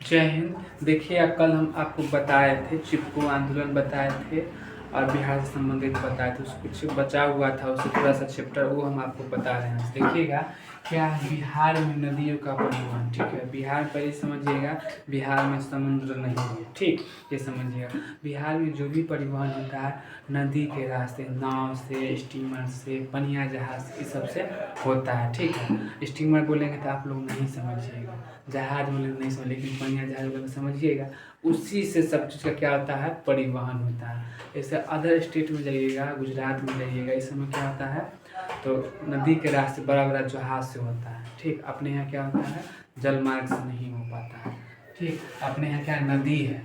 जय हिंद। देखिए कल हम आपको बताए थे, चिपको आंदोलन बताए थे और बिहार से संबंधित बताए थे। उसको कुछ बचा हुआ था, उससे थोड़ा सा चैप्टर वो हम आपको बता रहे हैं। देखिएगा क्या है, बिहार में नदियों का परिवहन। ठीक है, बिहार पर ये समझिएगा, बिहार में समुद्र नहीं है। ठीक, ये समझिएगा बिहार में जो भी परिवहन होता है नदी के रास्ते, नाव से, स्टीमर से, पनिया जहाज, इस सब से होता है। ठीक है, स्टीमर बोलेंगे तो आप लोग नहीं समझिएगा, जहाज बोलेंगे नहीं समझ, लेकिन पनिया जहाज बोलेंगे समझिएगा। उसी से सब चीज़ का क्या होता है, परिवहन होता है। जैसे अदर स्टेट में जाइएगा, गुजरात में जाइएगा, इस समय क्या होता है, तो नदी के रास्ते बड़ा बड़ा जहाज से होता है। ठीक, अपने यहाँ क्या होता है, जल मार्ग से नहीं हो पाता है। ठीक, अपने यहाँ क्या नदी है,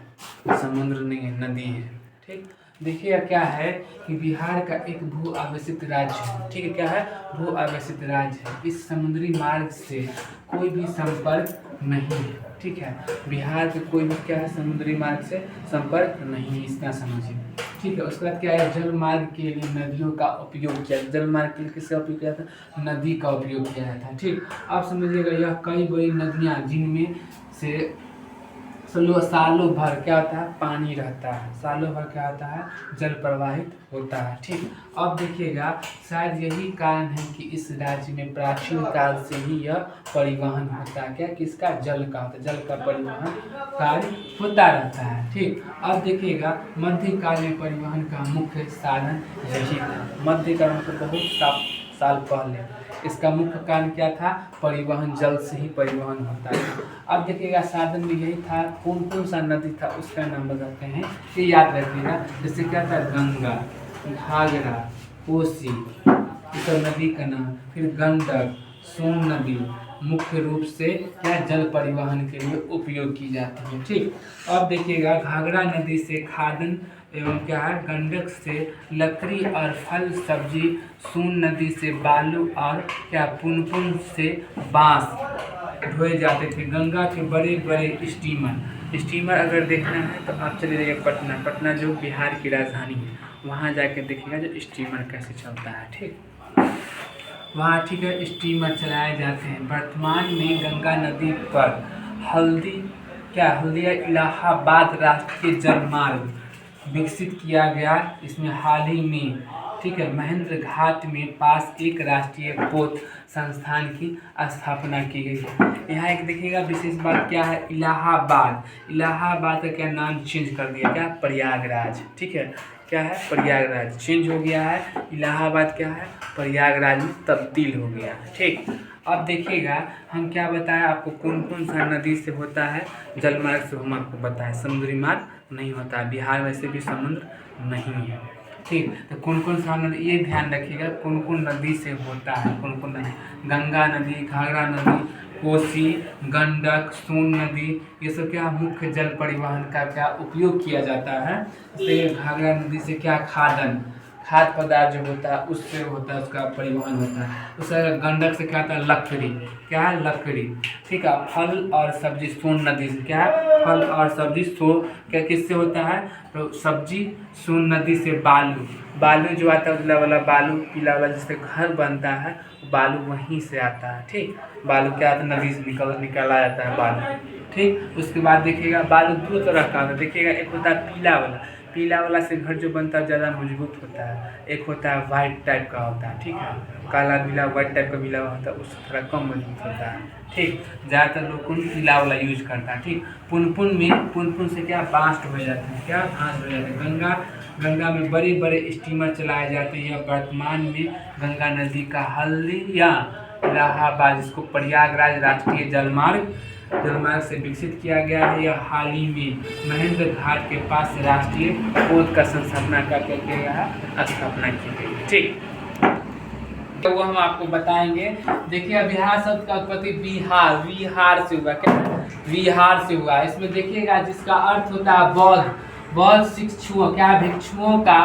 समुद्र नहीं है, नदी है। ठीक, देखिए क्या है कि बिहार का एक भू आवेशित राज्य है। ठीक है, क्या है, भू आवेशित राज्य है। इस समुद्री मार्ग से कोई भी संपर्क नहीं है। ठीक है, बिहार के कोई भी क्या है, समुद्री मार्ग से संपर्क नहीं, इतना समझिए। ठीक है, उसके बाद क्या है, जल मार्ग के लिए नदियों का उपयोग किया। जल मार्ग के लिए किसका उपयोग किया था, नदी का उपयोग किया जाता है। ठीक, आप समझिएगा यह कई बड़ी नदियाँ जिनमें से सालों भर क्या होता है, पानी रहता है, सालों भर क्या होता है, जल प्रवाहित होता है। ठीक, अब देखिएगा शायद यही कारण है कि इस राज्य में प्राचीन काल से ही यह परिवहन होता है। क्या, किसका, जल का होता है, जल का परिवहन कार्य होता रहता है। ठीक, अब देखिएगा मध्यकाल में परिवहन का मुख्य साधन यही था। मध्यकाल में तो बहुत साल पहले इसका मुख्य कारण क्या था, परिवहन, जल से ही परिवहन होता है। अब देखिएगा साधन में यही था। कौन कौन सा नदी था उसका नाम बताते हैं, ये याद रखिएगा। जैसे क्या था, गंगा, घाघरा, कोसी, ये सब नदी का नाम। फिर गंडक, सोन नदी मुख्य रूप से क्या, जल परिवहन के लिए उपयोग की जाती है। ठीक, अब देखिएगा घाघरा नदी से खाद्यान्न एवं क्या है, गंडक से लकड़ी और फल सब्जी, सोन नदी से बालू और क्या, पुनपुन से बांस ढोए जाते थे। गंगा के बड़े बड़े स्टीमर अगर देखना है तो आप चले जाइए पटना। पटना जो बिहार की राजधानी है, वहाँ जाकर देखिएगा जो स्टीमर कैसे चलता है। ठीक, वहाँ ठीक है स्टीमर चलाए जाते हैं। वर्तमान में गंगा नदी पर हल्दिया इलाहाबाद राष्ट्रीय जलमार्ग विकसित किया गया। इसमें हाल ही में ठीक है महेंद्र घाट में पास एक राष्ट्रीय पोत संस्थान की स्थापना की गई है। यहाँ एक देखिएगा विशेष बात क्या है, इलाहाबाद का क्या नाम चेंज कर दिया, क्या, प्रयागराज। ठीक है, क्या है, प्रयागराज चेंज हो गया है, इलाहाबाद क्या है, प्रयागराज में तब्दील हो गया। ठीक, अब देखिएगा हम क्या बताएं आपको, कौन कौन सा नदी से होता है जलमार्ग से, हम आपको बताएं समुद्री मार्ग नहीं होता है। बिहार वैसे भी समुद्र नहीं है। ठीक, तो कौन कौन सा नदी, ये ध्यान रखिएगा कौन कौन नदी से होता है, कौन कौन नदी, गंगा नदी, घाघरा नदी, कोसी, गंडक, सोन नदी, ये सब क्या मुख्य जल परिवहन का क्या उपयोग किया जाता है। जैसे घाघरा नदी से क्या, खाद्य पदार्थ जो होता है उससे होता है, उसका परिवहन होता है। उससे गंडक से क्या होता है, लकड़ी, क्या है, लकड़ी। ठीक है, फल और सब्जी, सोन नदी से क्या है, फल और सब्जी, क्या किससे होता है, तो सब्जी, सोन नदी से बालू जो आता है, उजला वाला बालू, पीला वाला जिससे घर बनता है, बालू वहीं से आता है। ठीक, बालू क्या आता है, नदी से निकाला जाता है बालू। ठीक, उसके बाद देखिएगा बालू दो तरह का होता है। देखिएगा एक होता है पीला वाला से घर जो बनता है ज़्यादा मजबूत होता है। एक होता है वाइट टाइप का होता है। ठीक है, काला मिला वाइट टाइप का मिला हुआ होता है, उससे थोड़ा कम मजबूत होता है। ठीक, ज़्यादातर लोग पीला वाला यूज करता है। ठीक, पुनपुन से क्या, बांस हो जाते हैं, क्या, बांस हो जाते हैं। गंगा में बड़े बड़े स्टीमर चलाए जाते हैं। वर्तमान में गंगा नदी का हल्दिया इलाहाबाद, जिसको प्रयागराज राष्ट्रीय जलमार्ग से विकसित किया गया है। यह हाल ही में महेंद्र घाट के पास राष्ट्रीय पोत का स्थापना किया गया है, स्थापना की गई है। ठीक, तो वो हम आपको बताएंगे। देखिए बिहार शब्द का उत्पत्ति विहार से हुआ, क्या, विहार से हुआ। इसमें देखिएगा जिसका अर्थ होता है बौद्ध शिक्षुओं, क्या, भिक्षुओं का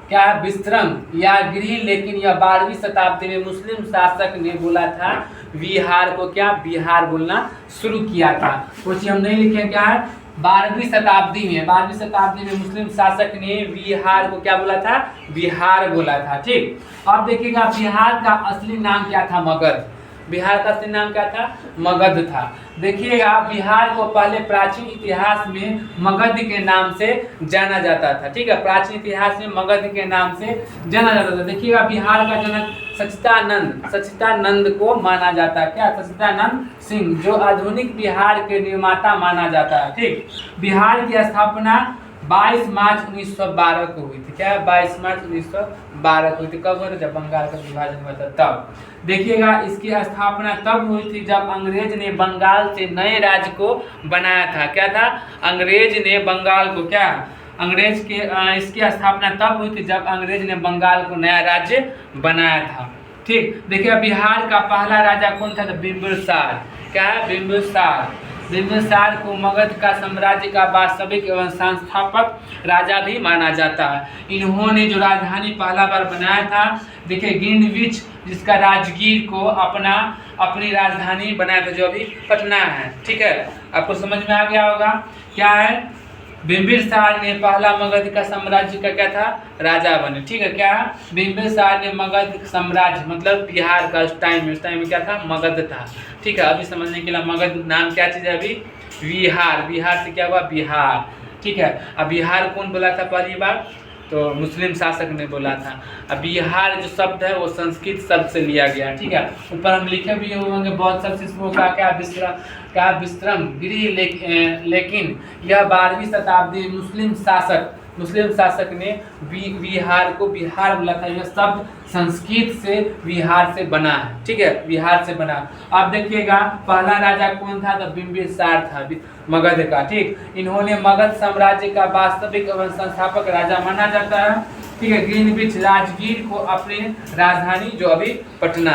क्या, विश्राम या गृह। लेकिन यह 12वीं शताब्दी में मुस्लिम शासक ने बोला था विहार को, क्या, बिहार बोलना शुरू किया था। कुछ हम नहीं लिखे, क्या है, 12वीं शताब्दी में मुस्लिम शासक ने बिहार को क्या बोला था, बिहार बोला था। ठीक, अब देखिएगा बिहार का असली नाम क्या था, बिहार का असली नाम क्या था? मगध था। देखिएगा बिहार को पहले प्राचीन इतिहास में मगध के नाम से जाना जाता था। ठीक है, प्राचीन इतिहास में मगध के नाम से जाना जाता था। देखिएगा बिहार का जनक सच्चिदानंद को माना जाता है। क्या? सच्चिदानंद सिंह, जो आधुनिक बिहार के निर्माता माना जाता है। ठीक, बिहार की स्थापना 22 मार्च 1912 को हुई थी। क्या? 22 मार्च 1912 को हुई थी। कब हुआ था? जब बंगाल का विभाजन हुआ था तब। देखिएगा इसकी स्थापना तब हुई थी जब अंग्रेज ने बंगाल से नए राज्य को बनाया था। क्या था? अंग्रेज ने बंगाल को क्या? इसकी स्थापना तब हुई थी जब अंग्रेज ने बंगाल को नया राज्य बनाया था। ठीक, देखिए बिहार का पहला राजा कौन था? बिंबिसार। क्या है? बिंबिसार को मगध का साम्राज्य का वास्तविक एवं संस्थापक राजा भी माना जाता है। इन्होंने जो राजधानी पहला बार बनाया था, देखिए ग्रीनविच, जिसका राजगीर को अपनी राजधानी बनाया था, जो अभी पटना है। ठीक है, आपको समझ में आ गया होगा। क्या है? बिंबिसार ने पहला मगध का साम्राज्य का क्या था? राजा बने। ठीक है, क्या? बिंबिसार ने मगध साम्राज्य मतलब बिहार का उस टाइम में क्या था? मगध था। ठीक है, अभी समझने के लिए मगध नाम क्या चीज़ है? अभी बिहार से क्या हुआ? बिहार। ठीक है, अब बिहार कौन बोला था पहली बार? तो मुस्लिम शासक ने बोला था। अब बिहार जो शब्द है वो संस्कृत शब्द से लिया गया। ठीक है, ऊपर हम लिखे भी होंगे बहुत सब इसको क्या विश्रम गृह, लेकिन यह 12वीं शताब्दी मुस्लिम शासक ने बिहार को बिहार बोला था। यह शब्द संस्कृत से बिहार से बना है। ठीक है, बिहार से बना। आप देखिएगा पहला राजा कौन था? तो बिंबिसार था मगध का। ठीक, इन्होंने मगध साम्राज्य का वास्तविक एवं संस्थापक राजा माना जाता है। ठीक है, ग्रीनविच राजगीर को अपनी राजधानी जो अभी पटना